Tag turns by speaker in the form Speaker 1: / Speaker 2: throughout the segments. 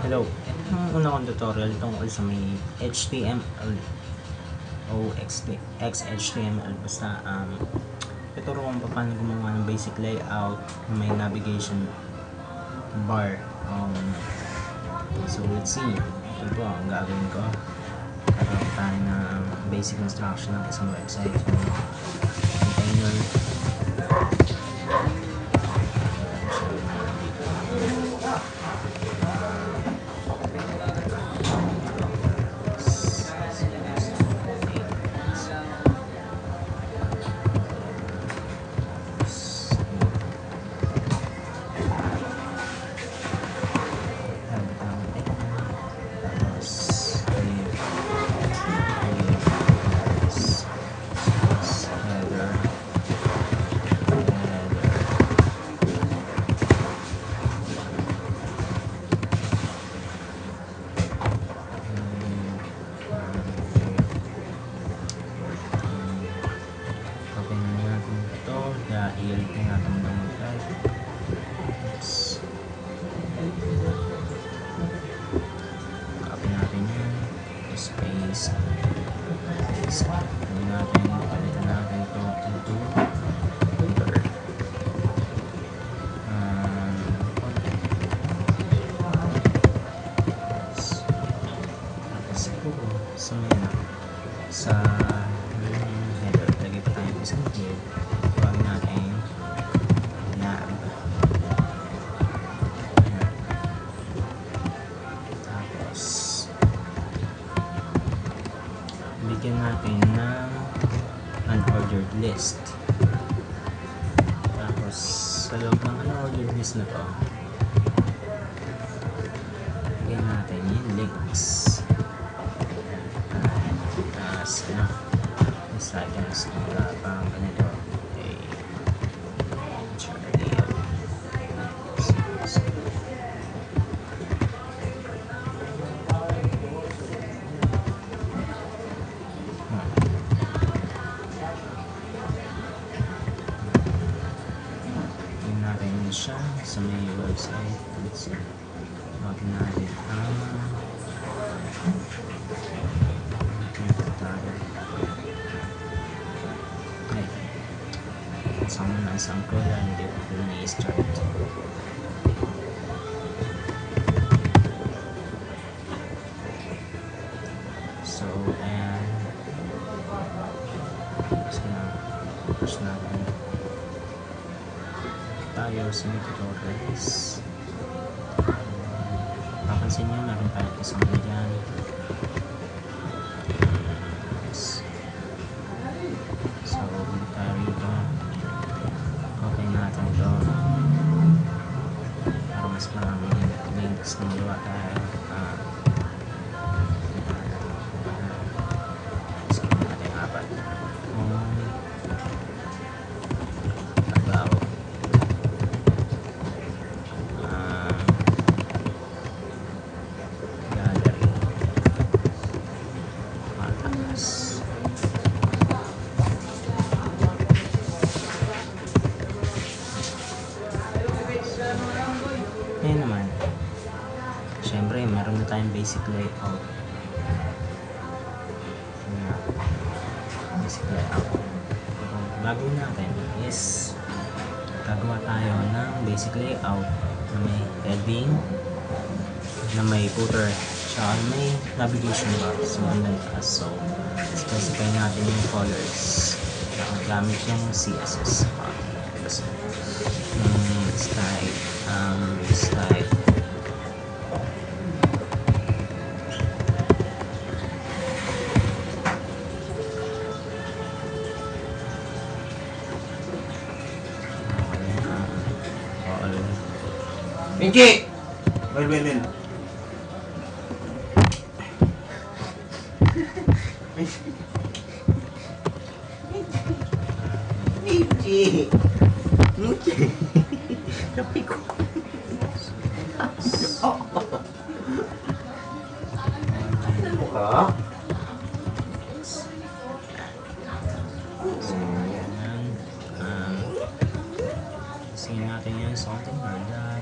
Speaker 1: Hello, ang una kong tutorial tungkol sa may HTML o XHTML. Basta ituro kong paano gumawa ng basic layout na may navigation bar. So let's see. Ito po ang gagawin ko. Kakaroon tayo ng basic instruction ng isang website. So, container. Dahil tinatanong ng type copy natin yun, space gawin natin, palitan natin ito into footer. Tapos ito sa header lagay pa tayo isang head. Huwag natin nav. Tapos bigyan natin ng unordered list. Tapos sa loob ng unordered list na to, bigyan natin yung links. Seconds parang ganito. Tingnan natin siya sa may website. Let's see. Login natin isang program, hindi ko ni-start. So, and push natin tayo sa may tutorials. Papansin nyo, meron tayo isang na dyan. So, hindi tayo rito. Okay natin ito para mas maraming links na magawa tayo. So, natin apat trabaho. Gallery mataas. Ayan naman. Siyempre, meron na tayong basic layout. Basic layout. Gagawin natin is gagawa tayo ng basic layout na may heading, na may footer, tsaka may navigation bar. So, so specify natin yung colors. Gamit yung CSS. Style.
Speaker 2: Pinky! Well. Pinky! Kapi ko. Mukha?
Speaker 1: Sige natin yan, something like that.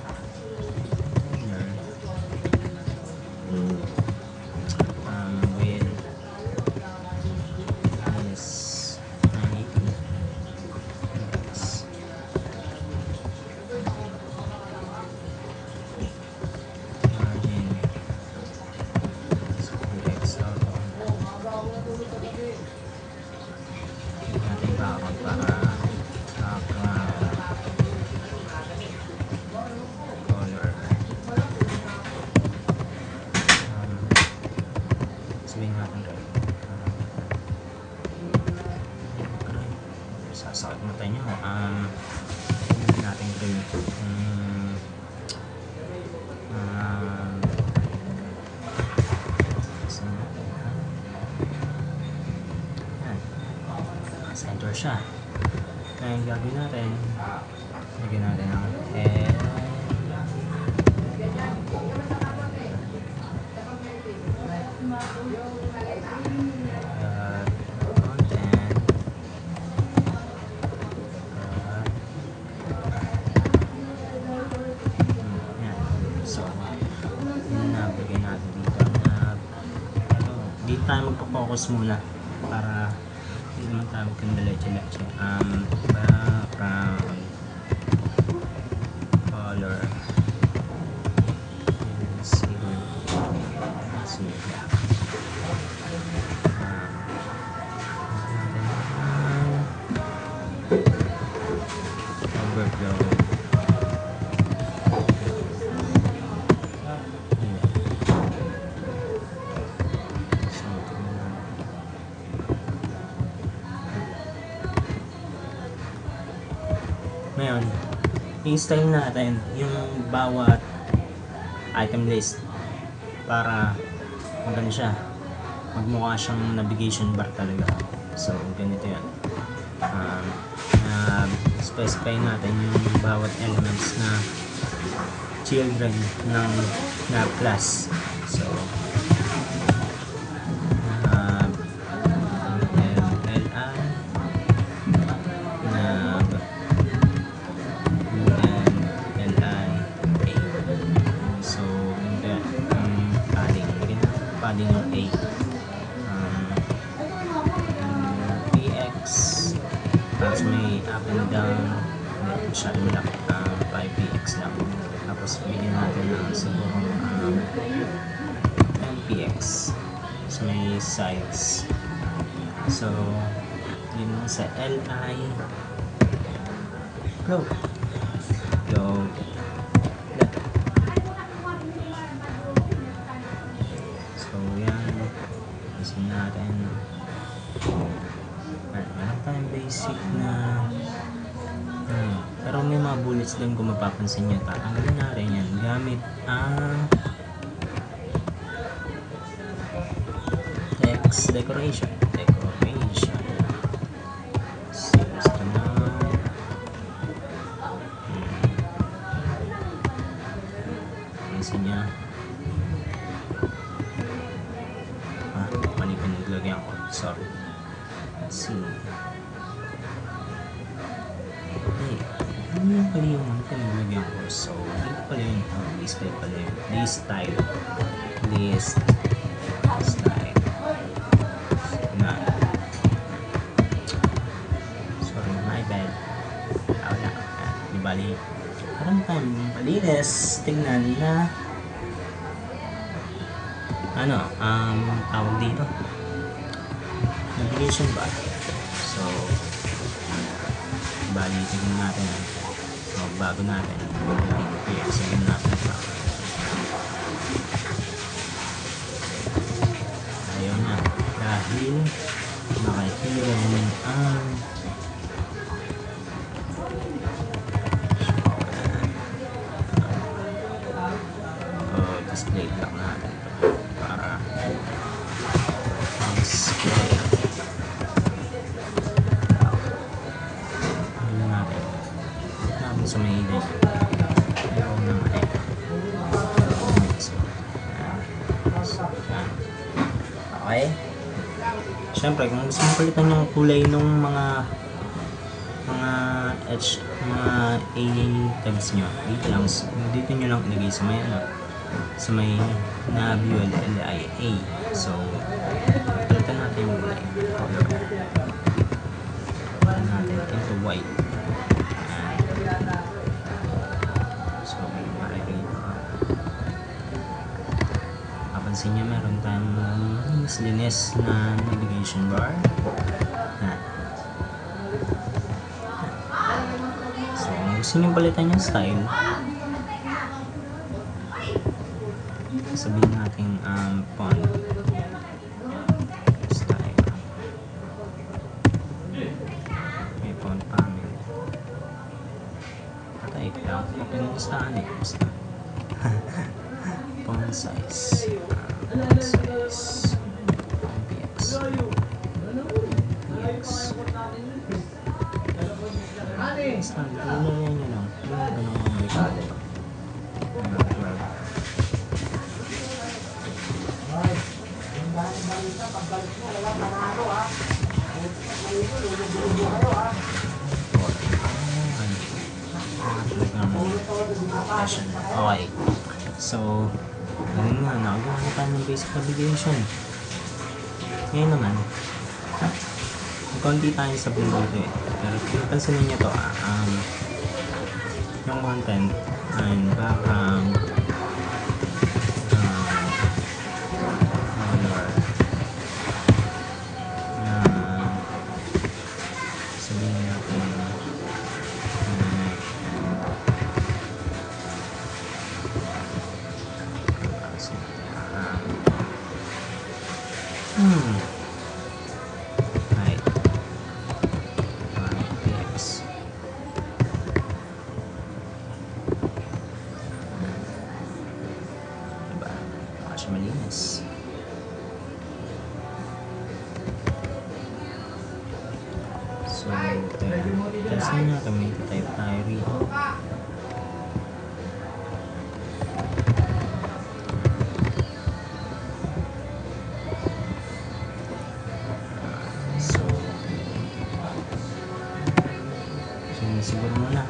Speaker 1: color siya. Ngayon gagawin natin, lagyan natin ng head. Content. Yan. So, yun na, lagyan natin dito na dito tayo magpo-focus muna para hindi naman tayo magkandaleche-leche. Background color overflow. Ngayon, i-style natin yung bawat item list para maganda siya, magmukha siyang navigation bar talaga. So, ganito yan. Specify natin yung bawat elements na children ng class. So, padding ng 8 px tapos may up and down, hindi masyado malaki, 5px lang, tapos bigyan natin ng siguro 10px, tapos may sides. So yun lang sa li float natin. Meron tayong basic na pero may mga bullets din kung mapapansin nyo. Tanggalin natin yan gamit ang text decoration. Seems to now pansin nyo lagyan ko. Sorry. Let's see. Okay. Ano yung pala yung lagyan ko? So, dito pala yun. Display pala yun. List style. Na. Sorry, my bad. Wala. Di bali. Parang tayo malinis. Tingnan na tawag dito. Navigation bar. So, bali, tignan natin. Bago natin. Pixelin natin. Ayaw na. Dahil nakahiran ang display lang natin para display. So may din ayaw naman okay. Siyempre kung gusto mo palitan yung kulay ng mga edge, mga A tags nyo, dito nyo lang ilagay sa may na view LIA. So palitan natin yung kulay color, palitan natin into white. Pansin nyo, meron tayong linis na navigation bar. So, kung gusto nyo palitan yung style, sabihin natin font style. May font family. Patay lang. Okay na listahan eh. Basta. Font size. PX. Stand, lalayan nyo lang. Ganun ang likod. Okay. So, yun nga, nakagawa na tayo ng basic navigation. Ngayon naman, konti tayo sa bundok eh. Pero kung pansin niyo to, yung content ay background, color, sabihin natin, right. Yes. Diba? Baka siya malinis. So, test na natin. May type tayo rito. Siguro muna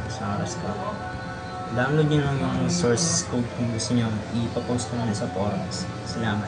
Speaker 1: sa oras ko. Download nyo lang yung source code kung gusto nyo ipapost ko na sa forums. Salamat.